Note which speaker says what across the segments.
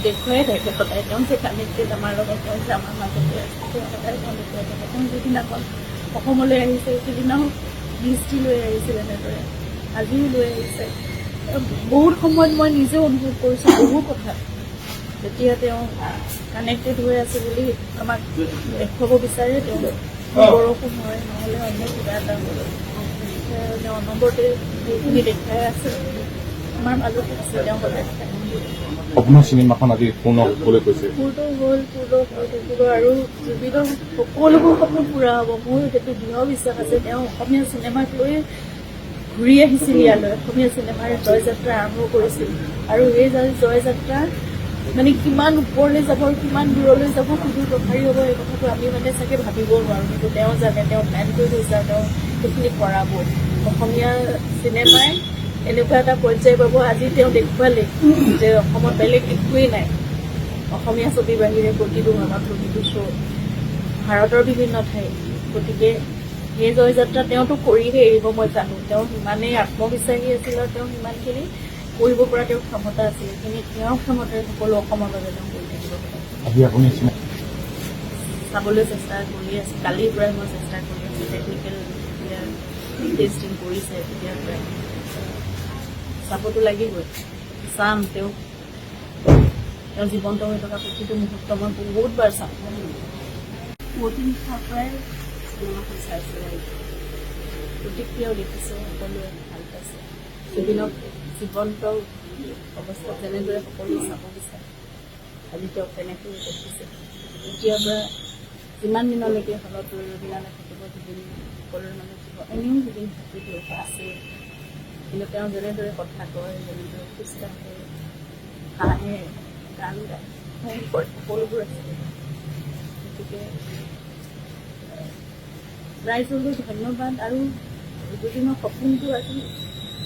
Speaker 1: দেখুৱাই থাকে সদায় তেওঁ যে কানেক্টেড আমাৰ লগত তেওঁ যে আমাৰ মাজতে আছে তেওঁ সদায় তেওঁ দেখুৱাই থাকে তেওঁ যিদিনাখন অসমলৈ আহিছে সেইদিনাও দৃষ্টি লৈ আহিছিল এনেদৰে আজিও লৈ আহিছে বহুত সময়ত মই নিজেও অনুভৱ কৰিছোঁ বহু কথা যেতিয়া তেওঁ কানেক্টেড হৈ আছে বুলি আমাক দেখুৱাব বিচাৰে তেওঁ বৰষুণ হয় নহ'লে অন্য কিবা এটা তেওঁ অনবৰতে সেইখিনি দেখুৱাই আছে আমাৰ মাজতে আছে তেওঁ সদায়
Speaker 2: আপোনাৰ চিনেমাখন আজি পূৰ্ণ হ'বলৈ কৈছে
Speaker 1: পূৰ্ণ হ'ল হৈ থাকিব আৰু জুবিনৰ সকলোবোৰ সপোন পূৰা হ'ব মোৰ সেইটো দৃঢ় বিশ্বাস আছে তেওঁ অসমীয়া চিনেমাক লৈ ঘূৰি আহিছিল ইয়ালৈ অসমীয়া চিনেমাৰ জয়যাত্ৰা আৰম্ভ কৰিছিল আৰু এই জয়যাত্ৰা মানে কিমান ওপৰলৈ যাব আৰু কিমান দূৰলৈ যাব সুদূৰ প্ৰসাৰী হ'ব এই কথাটো আমি মানে চাগে ভাবিব নোৱাৰোঁ কিন্তু তেওঁ জানে তেওঁ প্লেন কৰি থৈছে আৰু তেওঁ সেইখিনি কৰাব অসমীয়া চিনেমাই এনেকুৱা এটা পৰ্যায় পাব আজি তেওঁ দেখুৱালে যে অসমত বেলেগ একোৱেই নাই অসমীয়া ছবি বাহিৰে প্ৰতিটো ভাষাত প্ৰতিটো শ্ব' ভাৰতৰ বিভিন্ন ঠাই গতিকে সেই জয়যাত্ৰা তেওঁতো কৰিহে এৰিব মই জানো তেওঁ সিমানেই আত্মবিশ্বাসী আছিল আৰু তেওঁ সিমানখিনি কৰিব পৰা তেওঁৰ ক্ষমতা আছিল সেইখিনি তেওঁৰ ক্ষমতাৰে সকলো অসমৰ বাবে তেওঁ কৰি থাকিব
Speaker 2: আজি আপুনি
Speaker 1: চাবলৈ চেষ্টা কৰি আছে কালিৰ পৰাই মই চেষ্টা কৰি আছোঁ টেকনিকেল টেষ্টিং কৰিছে তেতিয়াৰ পৰাই চাবতো লাগিবই চাম তেওঁ জীৱন্ত হৈ থকা প্ৰতিটো মুহূৰ্ত মই বহুতবাৰ চাম পুৱতি নিশাৰ পৰাই চিনেমাখন চাইছোঁ প্ৰতিক্ৰিয়াও দেখিছে সকলোৱে ভাল পাইছে জুবিনক জীৱন্ত অৱস্থাত যেনেদৰে সকলোৱে চাব বিচাৰে আজি তেওঁক তেনেকৈ দেখিছে এতিয়াৰ পৰা যিমান দিনলৈকে হলত ৰবিনা নাথাকিব জুবিন সকলোৰে মানুহ থাকিব এনেও জুবিন থাকিব আছে কিন্তু তেওঁ যেনেদৰে কথা কয় যেনেদৰে খোজকাঢ়ে হাঁহে গান গায় সকলোবোৰ আছে গতিকে ৰাইজলৈ ধন্যবাদ আৰু জুবিনৰ সপোনটো আজি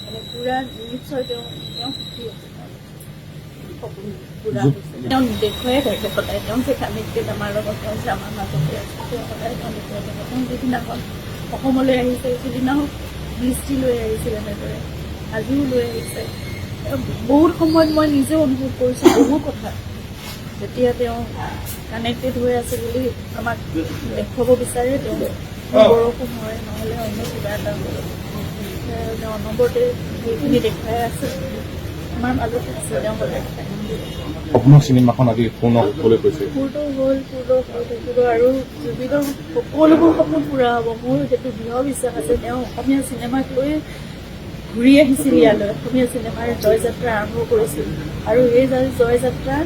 Speaker 1: মানে পূৰা নিশ্চয় তেওঁ সুখী আছে সপোন পূৰা হৈছে তেওঁ দেখুৱাই থাকে সদায় তেওঁ যে কানেক্টেড আমাৰ লগত তেওঁ যে আমাৰ মাজতে আছে তেওঁ সদায় তেওঁ দেখুৱাই থাকে তেওঁ যিদিনাখন অসমলৈ আহিছে সেইদিনাও দৃষ্টি লৈ আহিছিল এনেদৰে আজিও লৈ আহিছে বহুত সময়ত মই নিজেও অনুভৱ কৰিছোঁ বহু কথা যেতিয়া তেওঁ কানেক্টেড হৈ আছে বুলি আমাক দেখুৱাব বিচাৰে তেওঁ বৰষুণ হয় নহ'লে অন্য কিবা এটা তেওঁ অনবৰতে সেইখিনি দেখুৱাই আছে আমাৰ মাজতে আছে তেওঁ সদায়
Speaker 2: আপোনাৰ চিনেমাখন আজি পূৰ্ণ হ'বলৈ কৈছে
Speaker 1: পূৰ্ণ হৈ থাকিব আৰু জুবিনৰ সকলোবোৰ সপোন পূৰা হ'ব মোৰ সেইটো দৃঢ় বিশ্বাস আছে তেওঁ অসমীয়া চিনেমাক লৈ ঘূৰি আহিছিল ইয়ালৈ অসমীয়া চিনেমাৰ জয়যাত্ৰা আৰম্ভ কৰিছিল আৰু এই জয়যাত্ৰা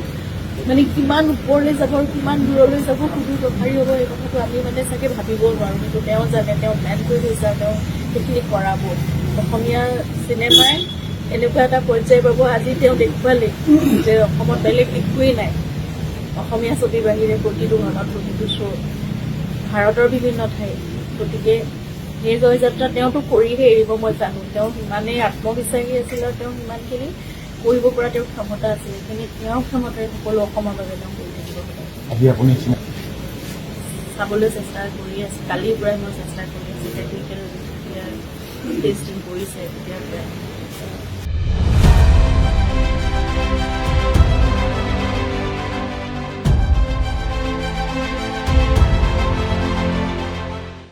Speaker 1: মানে কিমান ওপৰলৈ যাব আৰু কিমান দূৰলৈ যাব সুদূৰ প্ৰসাৰী হ'ব এই কথাটো আমি মানে চাগে ভাবিব নোৱাৰোঁ কিন্তু তেওঁ জানে তেওঁ প্লেন কৰি থৈছে আৰু তেওঁ সেইখিনি কৰাব অসমীয়া চিনেমাই এনেকুৱা এটা পৰ্যায় পাব আজি তেওঁ দেখুৱালে যে অসমত বেলেগ একোৱেই নাই অসমীয়া ছবি বাহিৰে প্ৰতিটো ভাষাত প্ৰতিটো শ্ব' ভাৰতৰ বিভিন্ন ঠাই গতিকে সেই জয়যাত্ৰা তেওঁতো কৰিহে এৰিব মই জানো তেওঁ সিমানেই আত্মবিশ্বাসী আছিল আৰু তেওঁ সিমানখিনি কৰিব পৰা তেওঁৰ ক্ষমতা আছিল সেইখিনি তেওঁৰ ক্ষমতাৰে সকলো অসমৰ বাবে তেওঁ কৰি থাকিব
Speaker 2: আজি আপুনি
Speaker 1: চাবলৈ চেষ্টা কৰি আছে কালিৰ পৰাই মই চেষ্টা কৰি আছোঁ টেকনিকেল টেষ্টিং কৰিছে তেতিয়াৰ পৰাই